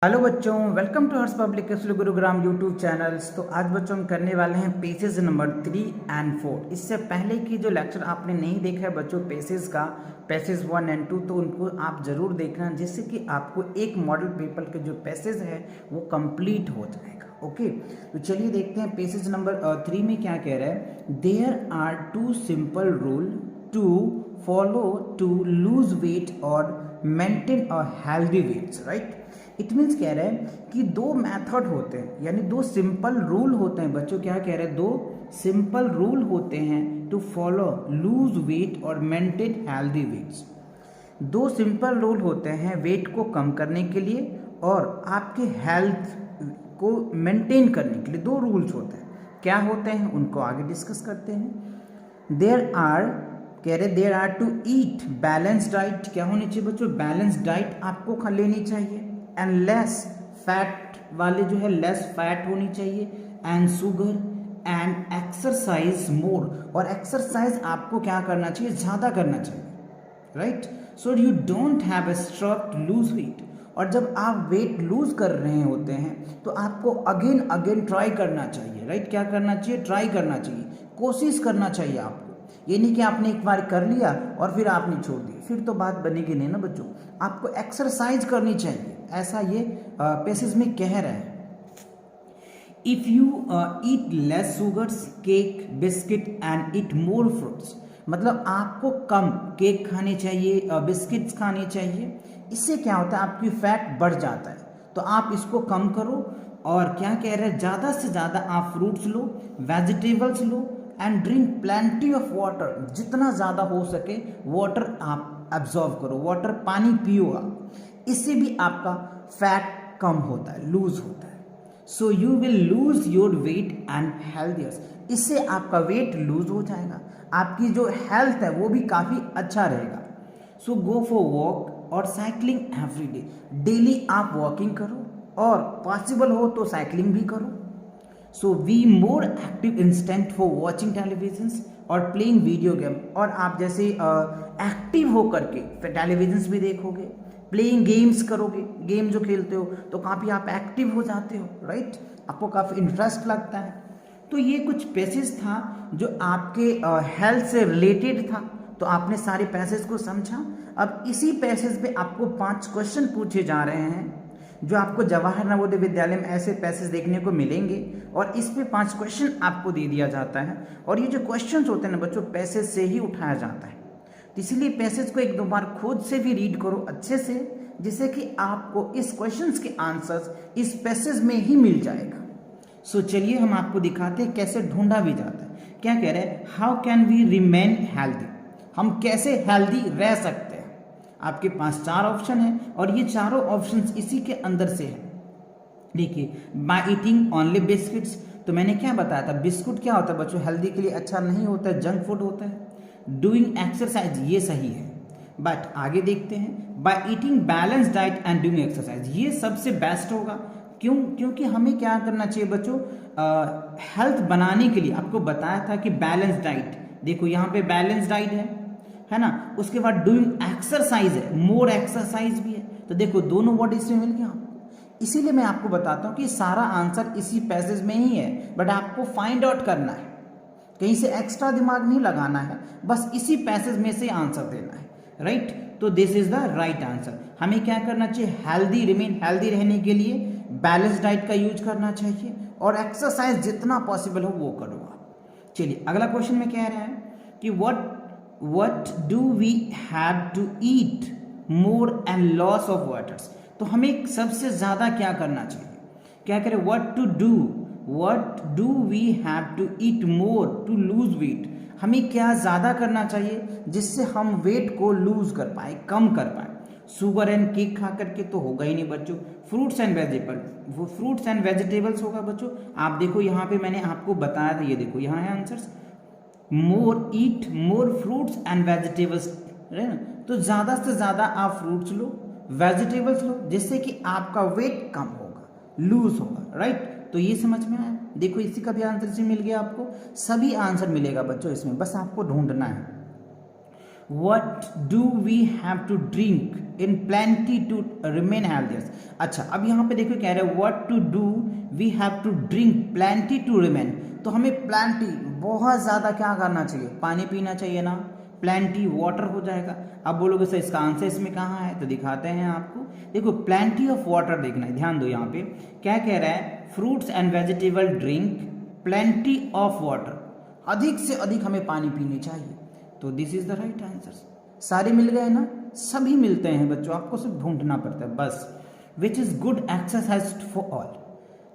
Hello बच्चों, welcome to Harsh public school Gurugram YouTube channels. तो आज बच्चों हम करने वाले हैं पेसेज नंबर 3 और 4। इससे पहले की जो लेक्चर आपने नहीं देखा है बच्चों पेसेज का, पेसेज 1 और 2, तो उनको आप ज़रूर देखना, जिससे कि आपको एक मॉडल पेपर के जो पेसेज है वो कंप्लीट हो जाएगा। ओके, तो चलिए देखते हैं पेसेज नंबर 3 में क्या कह रहा है। There are two simple rule to follow to lose weight और maintain a healthy weights, right. It means कह रहे हैं कि दो मेथड होते हैं, यानी दो सिंपल रूल होते हैं बच्चों। क्या कह रहे हैं, दो सिंपल रूल होते हैं टू फॉलो लूज वेट और मेंटेन हेल्दी वेट्स। दो सिंपल रूल होते हैं वेट को कम करने के लिए और आपके हेल्थ को मेंटेन करने के लिए। दो रूल्स होते हैं, क्या होते हैं उनको आगे डिस्कस करते हैं। देयर आर कह रहे there are to eat balance diet. क्या होनी चाहिए बच्चों, बैलेंस डाइट आपको लेनी चाहिए। एंड लेस फैट वाले जो है लेस फैट होनी चाहिए। And sugar and exercise more, और एक्सरसाइज आपको क्या करना चाहिए, ज़्यादा करना चाहिए, right. So you don't have a struck lose weight. और जब आप वेट लूज कर रहे होते हैं तो आपको अगेन अगेन ट्राई करना चाहिए, राइट। क्या करना चाहिए, ट्राई करना चाहिए, कोशिश करना चाहिए आपको। ये नहीं कि आपने एक बार कर लिया और फिर आपने छोड़ दिया, फिर तो बात बनेगी नहीं ना बच्चों। आपको एक्सरसाइज करनी चाहिए, ऐसा ये पेसेज में कह रहे हैं। If you eat less sugars, cake, biscuit and eat more fruits, मतलब आपको कम केक खाने चाहिए, बिस्किट्स खाने चाहिए। इससे क्या होता है, आपकी फैट बढ़ जाता है, तो आप इसको कम करो। और क्या कह रहे हैं, ज़्यादा से ज़्यादा आप fruits low, vegetables low, and drink plenty of water. जितना ज़्यादा हो सके वाटर आप एब्जॉर्व करो, वाटर पानी पियो आप। इससे भी आपका फैट कम होता है, लूज होता है। So you will lose your weight and healthiers. इससे आपका वेट लूज हो जाएगा, आपकी जो हेल्थ है वो भी काफ़ी अच्छा रहेगा। सो गो फॉर वॉक और साइकिलिंग एवरी डे। डेली आप वॉकिंग करो और पॉसिबल हो तो साइकिलिंग भी करो। So we more active instant for watching television और प्लेइंग वीडियो गेम। और आप जैसे एक्टिव हो करके फिर टेलीविजन भी देखोगे, प्लेइंग गेम्स करोगे, गेम जो खेलते हो तो काफ़ी आप एक्टिव हो जाते हो, राइट। आपको काफ़ी इंटरेस्ट लगता है। तो ये कुछ पैसेज था जो आपके हेल्थ से रिलेटेड था, तो आपने सारे पैसेज को समझा। अब इसी पैसेज पे आपको 5 क्वेश्चन पूछे जा रहे हैं, जो आपको जवाहर नवोदय विद्यालय में ऐसे पैसेज देखने को मिलेंगे, और इस पे 5 क्वेश्चन आपको दे दिया जाता है। और ये जो क्वेश्चन होते हैं ना बच्चों, पैसेज से ही उठाया जाता है, तो इसीलिए पैसेज को एक दो बार खुद से भी रीड करो अच्छे से, जिससे कि आपको इस क्वेश्चंस के आंसर्स इस पैसेज में ही मिल जाएगा। सो चलिए हम आपको दिखाते हैं कैसे ढूंढा भी जाता है। क्या कह रहे हैं, how can we remain healthy, हम कैसे हेल्दी रह सकते हैं। आपके पास 4 ऑप्शन है और ये चारों ऑप्शन इसी के अंदर से है। देखिए, बाय ईटिंग ओनली बिस्किट्स, तो मैंने क्या बताया था, बिस्कुट क्या होता है बच्चों, हेल्दी के लिए अच्छा नहीं होता है, जंक फूड होता है। डूइंग एक्सरसाइज, ये सही है, बट आगे देखते हैं, by eating balance diet and doing exercise, ये सबसे बेस्ट होगा। क्यों, क्योंकि हमें क्या करना चाहिए बच्चों, हेल्थ बनाने के लिए आपको बताया था कि बैलेंस डाइट, देखो यहाँ पे बैलेंस डाइट है ना। उसके बाद डूइंग एक्सरसाइज है, मोर एक्सरसाइज भी है, तो देखो दोनों वर्ड इसमें मिल गया आपको। इसीलिए मैं आपको बताता हूँ कि सारा आंसर इसी पैसेज में ही है, बट आपको फाइंड आउट करना है, कहीं से एक्स्ट्रा दिमाग नहीं लगाना है, बस इसी पैसेज में से आंसर देना है, राइट। तो this is the right answer. हमें क्या करना चाहिए, हेल्दी, रिमेन हेल्दी रहने के लिए बैलेंस डाइट का यूज करना चाहिए, और एक्सरसाइज जितना पॉसिबल हो वो करो आप। चलिए अगला क्वेश्चन में कह रहा है कि what do we have to eat more and loss of waters, तो हमें सबसे ज़्यादा क्या करना चाहिए, क्या करें, what do we have to eat more to lose weight, हमें क्या ज़्यादा करना चाहिए जिससे हम वेट को लूज कर पाए, कम कर पाए। शुगर एंड केक खा करके तो होगा ही नहीं बच्चों। फ्रूट्स एंड वेजिटेबल्स होगा बच्चों। आप देखो यहाँ पे मैंने आपको बताया था, ये देखो यहाँ है answers, eat more fruits and vegetables, है ना। तो ज़्यादा से ज़्यादा आप फ्रूट्स लो, वेजिटेबल्स लो, जिससे कि आपका वेट कम होगा, लूज होगा, राइट। तो ये समझ में आया, देखो इसी का भी आंसर से मिल गया आपको, सभी आंसर मिलेगा बच्चों इसमें, बस आपको ढूंढना है। What do we have to drink in plenty to remain healthy? अच्छा, अब यहाँ पे देखो कह रहे हैं what to do we have to drink plenty to remain। तो हमें plenty बहुत ज़्यादा क्या करना चाहिए, पानी पीना चाहिए ना, plenty वाटर हो जाएगा। अब बोलोगे सर इसका आंसर इसमें कहाँ है, तो दिखाते हैं आपको। देखो plenty ऑफ वाटर देखना है, ध्यान दो यहाँ पे क्या कह रहा है, fruits and vegetable drink plenty of water, अधिक से अधिक हमें पानी पीनी चाहिए। तो this is the right answer. सारे मिल गए ना, सभी मिलते हैं बच्चों, आपको सिर्फ ढूंढना पड़ता है बस। Which is good exercise for all,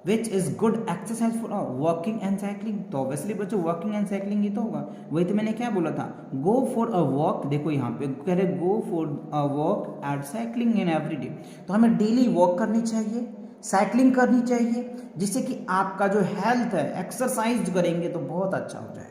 which is good exercise for all, walking and cycling. तो ऑब्वियसली बच्चों वॉकिंग एंड साइकिलिंग ही तो होगा, वही तो मैंने क्या बोला था, गो फॉर अ वॉक। देखो यहाँ पे कह रहे go for a walk and cycling in every day. तो हमें डेली वॉक करनी चाहिए, साइकिलिंग करनी चाहिए, जिससे कि आपका जो हेल्थ है, एक्सरसाइज करेंगे तो बहुत अच्छा हो जाएगा,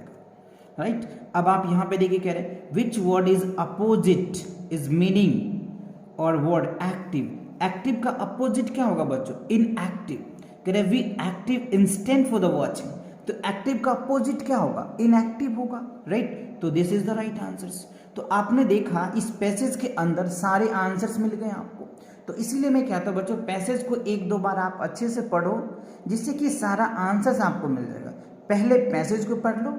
राइट। अब आप यहाँ पे देखिए कह रहे हैं which word is opposite is meaning और वर्ड एक्टिव। एक्टिव का अपोजिट क्या होगा बच्चों, इनएक्टिव। कह रहे we active instant for the watching, तो एक्टिव का अपोजिट क्या होगा, इनएक्टिव होगा, राइट। तो this is the right answers. तो आपने देखा इस पैसेज के अंदर सारे आंसर्स मिल गए आपको। तो इसीलिए मैं कहता हूँ बच्चों पैसेज को एक दो बार आप अच्छे से पढ़ो, जिससे कि सारा आंसर्स आपको मिल जाएगा। पहले पैसेज को पढ़ लो,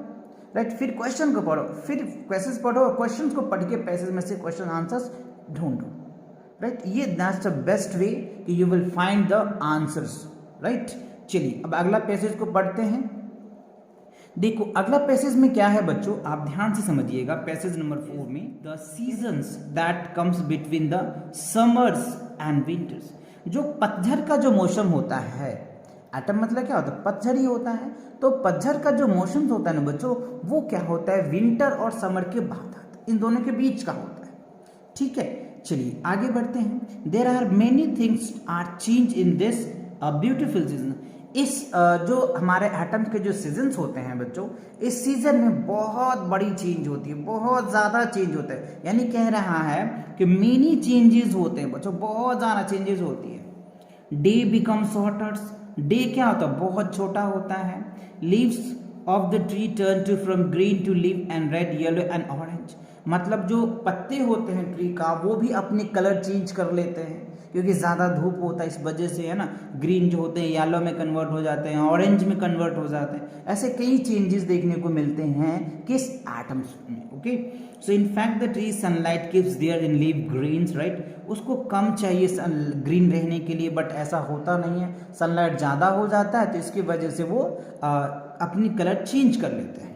राइट, फिर क्वेश्चन को पढ़ो, फिर पैसेज पढ़ो और क्वेश्चन को पढ़ के पैसेज में से क्वेश्चन आंसर्स ढूंढो, राइट। ये दैट्स द बेस्ट वे कि you will find the answers, right. चलिए अब अगला पैसेज को पढ़ते हैं। देखो अगला पैसेज में क्या है बच्चों, आप ध्यान से समझिएगा। पैसेज नंबर 4 में the seasons that comes between the summers and winters, जो पतझड़ का जो मौसम होता है, एटम मतलब क्या होता है, पतझड़ ही होता है। तो पतझड़ का जो मौसम होता है ना बच्चों, वो क्या होता है, विंटर और समर के बाद आता है, इन दोनों के बीच का होता है, ठीक है। चलिए आगे बढ़ते हैं। There are many things are change in this beautiful season. इस जो हमारे एटम्स के जो सीजन्स होते हैं बच्चों, इस सीजन में बहुत बड़ी चेंज होती है, बहुत ज़्यादा चेंज होता है। यानी कह रहा है कि मेनी चेंजेस होते हैं बच्चों, बहुत ज़्यादा चेंजेस होती है। डे बिकम शॉर्टर, डे क्या होता है, बहुत छोटा होता है। Leaves of the tree turn to from green to leave and red yellow and orange, मतलब जो पत्ते होते हैं ट्री का वो भी अपने कलर चेंज कर लेते हैं, क्योंकि ज़्यादा धूप होता है इस वजह से, है ना। ग्रीन जो होते हैं येलो में कन्वर्ट हो जाते हैं, ऑरेंज में कन्वर्ट हो जाते हैं। ऐसे कई चेंजेस देखने को मिलते हैं किस एटम्स में, okay. So in fact the tree sunlight keeps there in leave greens, right. उसको कम चाहिए ग्रीन रहने के लिए, बट ऐसा होता नहीं है, सनलाइट ज़्यादा हो जाता है तो इसकी वजह से वो अपनी कलर चेंज कर लेते हैं।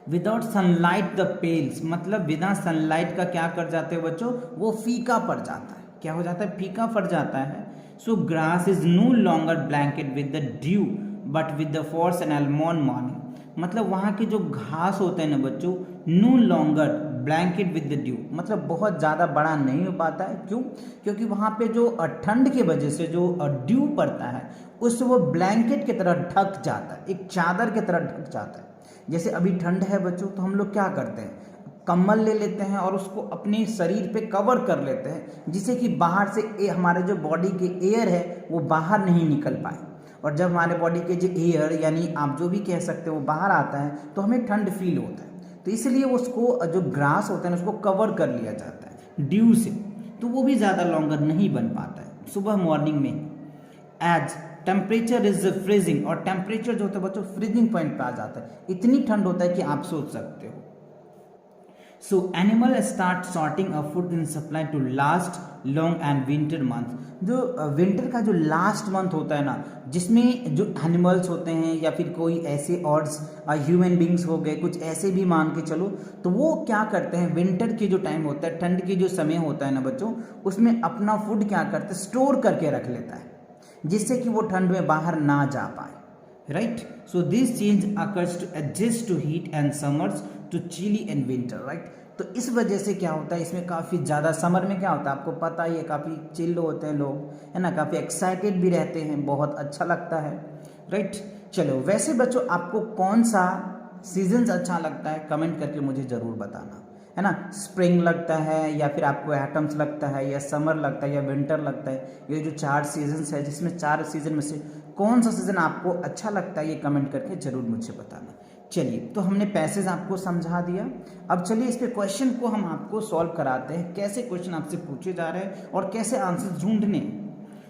विदाउट सनलाइट द पेल्स, मतलब बिना सनलाइट का क्या कर जाते हैं बच्चों, वो फीका पड़ जाता है। क्या हो जाता है, फीका पड़ जाता है। So grass is no longer blanket with the dew but with the frost and almond morning, मतलब वहाँ के जो घास होते हैं ना बच्चों, no longer blanket with the dew, मतलब बहुत ज़्यादा बड़ा नहीं हो पाता है। क्यों, क्योंकि वहाँ पे जो ठंड के वजह से जो ड्यू पड़ता है उससे वो ब्लैंकेट की तरह ढक जाता है, एक चादर की तरह ढक जाता है। जैसे अभी ठंड है बच्चों, तो हम लोग क्या करते हैं, कम्बल ले लेते हैं और उसको अपने शरीर पे कवर कर लेते हैं, जिससे कि बाहर से हमारे जो बॉडी के एयर है वो बाहर नहीं निकल पाए। और जब हमारे बॉडी के जो एयर यानी आप जो भी कह सकते हो वो बाहर आता है तो हमें ठंड फील होता है। तो इसलिए उसको जो ग्रास होता है उसको कवर कर लिया जाता है ड्यू से, तो वो भी ज़्यादा लॉन्गर नहीं बन पाता है सुबह मॉर्निंग में। एज टेम्परेचर इज फ्रीजिंग, और टेम्परेचर जो होता है बच्चों फ्रीजिंग पॉइंट पे आ जाता है, इतनी ठंड होता है कि आप सोच सकते हो। So animal start sorting a food in supply to last long and winter month, जो विंटर का जो लास्ट मंथ होता है ना, जिसमें जो एनिमल्स होते हैं या फिर कोई ऐसे और ह्यूमन बींग्स हो गए, कुछ ऐसे भी मान के चलो, तो वो क्या करते हैं, विंटर के जो टाइम होता है, ठंड की जो समय होता है ना बच्चों, उसमें अपना फूड क्या करते हैं, स्टोर करके रख लेता है, जिससे कि वो ठंड में बाहर ना जा पाए, right. So this change occurs to adjust to heat and summers to chilly and winter, right. तो इस वजह से क्या होता है, इसमें काफ़ी ज़्यादा समर में क्या होता है आपको पता ही है, काफ़ी चिल्ड होते हैं लोग, है ना, काफ़ी एक्साइटेड भी रहते हैं, बहुत अच्छा लगता है, राइट। चलो वैसे बच्चों आपको कौन सा सीजन्स अच्छा लगता है कमेंट करके मुझे ज़रूर बताना, है ना। स्प्रिंग लगता है या फिर आपको एटम्स लगता है या समर लगता है या विंटर लगता है, ये जो 4 सीजन्स है, जिसमें 4 सीजन में से कौन सा सीज़न आपको अच्छा लगता है ये कमेंट करके ज़रूर मुझसे बताना। चलिए, तो हमने पैसेज आपको समझा दिया। अब चलिए इस पे क्वेश्चन को हम आपको सॉल्व कराते हैं, कैसे क्वेश्चन आपसे पूछे जा रहे हैं और कैसे आंसर ढूंढने।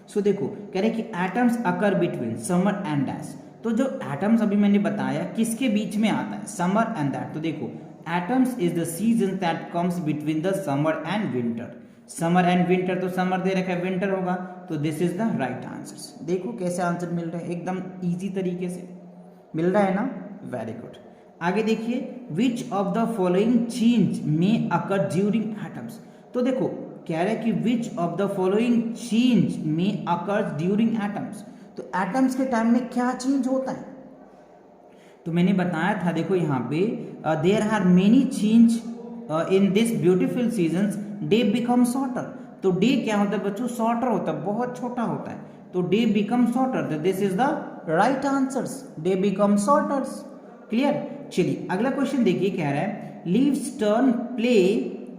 सो देखो, कह रहे कि atoms occur between summer and dash. तो जो एटम्स अभी मैंने बताया किसके बीच में आता है, समर एंड दैट। तो देखो, atoms is the season that comes between the summer and winter. Summer and winter, तो समर दे रखा है, विंटर होगा, तो this is the right answer. देखो कैसे आंसर मिल रहा है, एकदम इजी तरीके से मिल रहा है ना, वेरी गुड। आगे देखिए, which of the following change में अकर ड्यूरिंग एटम्स। तो देखो कह रहा है कि which of the following change में अकर ड्यूरिंग एटम्स। तो एटम्स के टाइम में क्या चेंज होता है, तो मैंने बताया था, देखो यहाँ पे there are many change in this beautiful seasons, day become shorter. तो डे क्या होता है बच्चों, शॉर्टर होता है, बहुत छोटा होता है, तो day become shorter, this is the right answers, day become shorters. Clear. चलिए अगला क्वेश्चन देखिए, कह रहा है leaves turn pale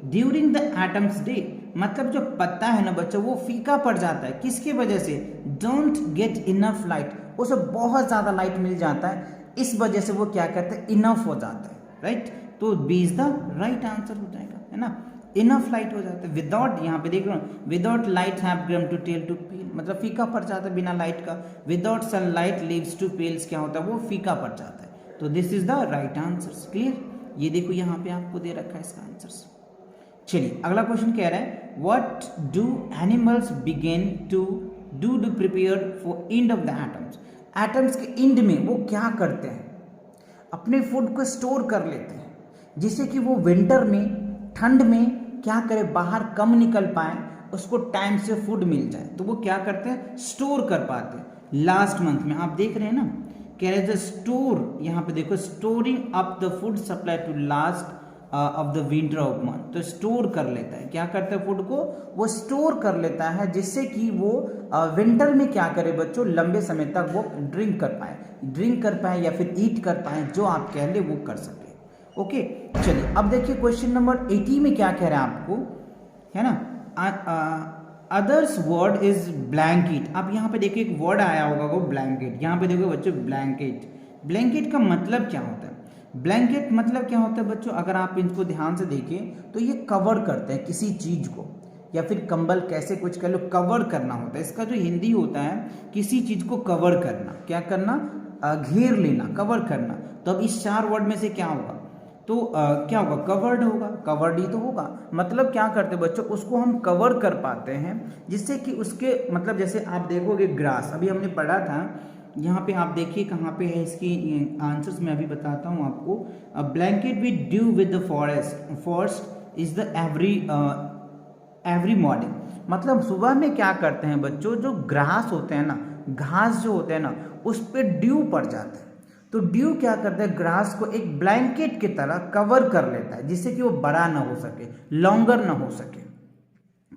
during the autumns day. मतलब जो पत्ता है ना बच्चों, वो फीका पड़ जाता है, किसकी वजह से, डोंट गेट इनफ लाइट, उसे बहुत ज्यादा लाइट मिल जाता है, इस वजह से वो क्या करते हैं, इनफ हो जाता है, राइट। तो B is the right answer हो जाएगा, है ना, इनफ लाइट हो जाता है। विदाउट, यहाँ पे देख रहे हो, विदाउट लाइट हैव ग्रम टू टेल टू पील, मतलब फीका पड़ जाता है बिना लाइट का। Without sunlight leaves to pales, क्या होता है, वो फीका पड़ जाता है। तो this is the right answer. Clear. ये देखो यहाँ पे आपको दे रखा है इसका आंसर। चलिए अगला क्वेश्चन कह रहा है what do animals begin to do to prepare for end of the autumns. Autumns के एंड में वो क्या करते हैं, अपने फूड को स्टोर कर लेते हैं, जिससे कि वो विंटर में, ठंड में क्या करे, बाहर कम निकल पाए, उसको टाइम से फूड मिल जाए, तो वो क्या करते हैं, स्टोर कर पाते हैं। लास्ट मंथ में आप देख रहे हैं ना, कह रहे थे स्टोर, यहाँ पे देखो, storing up the food supply to last of the winter of month. तो स्टोर कर लेता है, क्या करता है, फूड को वो स्टोर कर लेता है, जिससे कि वो विंटर में क्या करे बच्चों, लंबे समय तक वो ड्रिंक कर पाए या फिर ईट कर पाए, जो आप कह ले वो कर सके। ओके। चलिए अब देखिए क्वेश्चन नंबर 80 में क्या कह रहा है आपको, है ना, अदर्स वर्ड इज ब्लैंकेट। अब यहाँ पे देखिए एक वर्ड आया होगा वो ब्लैंकेट, यहाँ पे देखो बच्चों ब्लैंकेट। ब्लैंकेट का मतलब क्या होता है, ब्लैंकेट मतलब क्या होता है बच्चों, अगर आप इनको ध्यान से देखें तो ये कवर करते हैं किसी चीज को, या फिर कंबल, कैसे कुछ कह लो, कवर करना होता है। इसका जो हिंदी होता है, किसी चीज को कवर करना, क्या करना, घेर लेना, कवर करना। तो अब इस 4 वर्ड में से क्या होगा, तो क्या होगा, कवर्ड होगा, कवर्ड ही तो होगा। मतलब क्या करते बच्चों, उसको हम कवर कर पाते हैं, जिससे कि उसके, मतलब जैसे आप देखोगे ग्रास, अभी हमने पढ़ा था, यहाँ पे आप देखिए कहाँ पे है इसकी आंसर्स, मैं अभी बताता हूँ आपको। Blanket with due with the forest is the every morning. मतलब सुबह में क्या करते हैं बच्चों, जो ग्रास होते हैं ना, घास जो होते हैं ना, उस पर ड्यू पड़ जाता है। तो ड्यू क्या करता है, ग्रास को एक ब्लैंकेट की तरह कवर कर लेता है, जिससे कि वो बड़ा ना हो सके, लॉन्गर ना हो सके,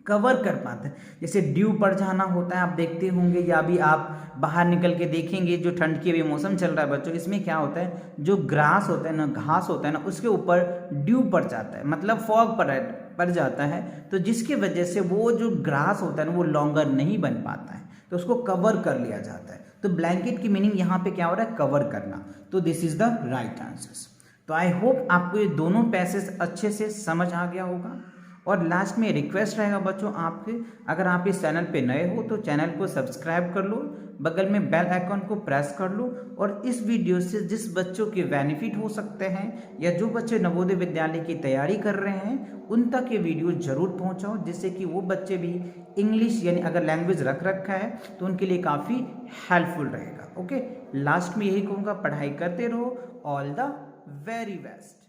कवर कर पाते हैं। जैसे ड्यू पड़ जाना होता है, आप देखते होंगे, या भी आप बाहर निकल के देखेंगे, जो ठंड की अभी मौसम चल रहा है बच्चों, इसमें क्या होता है, जो ग्रास होता है ना, घास होता है ना, उसके ऊपर ड्यू पड़ जाता है, मतलब फॉग पड़ जाता है, तो जिसकी वजह से वो जो ग्रास होता है ना, वो लॉन्गर नहीं बन पाता है, तो उसको कवर कर लिया जाता है। तो ब्लैंकेट की मीनिंग यहाँ पे क्या हो रहा है, कवर करना। तो this is the right answer. तो आई होप आपको ये दोनों पैसेज अच्छे से समझ आ गया होगा। और लास्ट में रिक्वेस्ट रहेगा बच्चों आपके, अगर आप इस चैनल पे नए हो तो चैनल को सब्सक्राइब कर लो, बगल में बेल आइकन को प्रेस कर लो, और इस वीडियो से जिस बच्चों के बेनिफिट हो सकते हैं, या जो बच्चे नवोदय विद्यालय की तैयारी कर रहे हैं, उन तक ये वीडियो जरूर पहुंचाओ, जिससे कि वो बच्चे भी इंग्लिश, यानी अगर लैंग्वेज रख रखा है तो उनके लिए काफ़ी हेल्पफुल रहेगा। ओके, लास्ट में यही कहूँगा, पढ़ाई करते रहो। All the very best.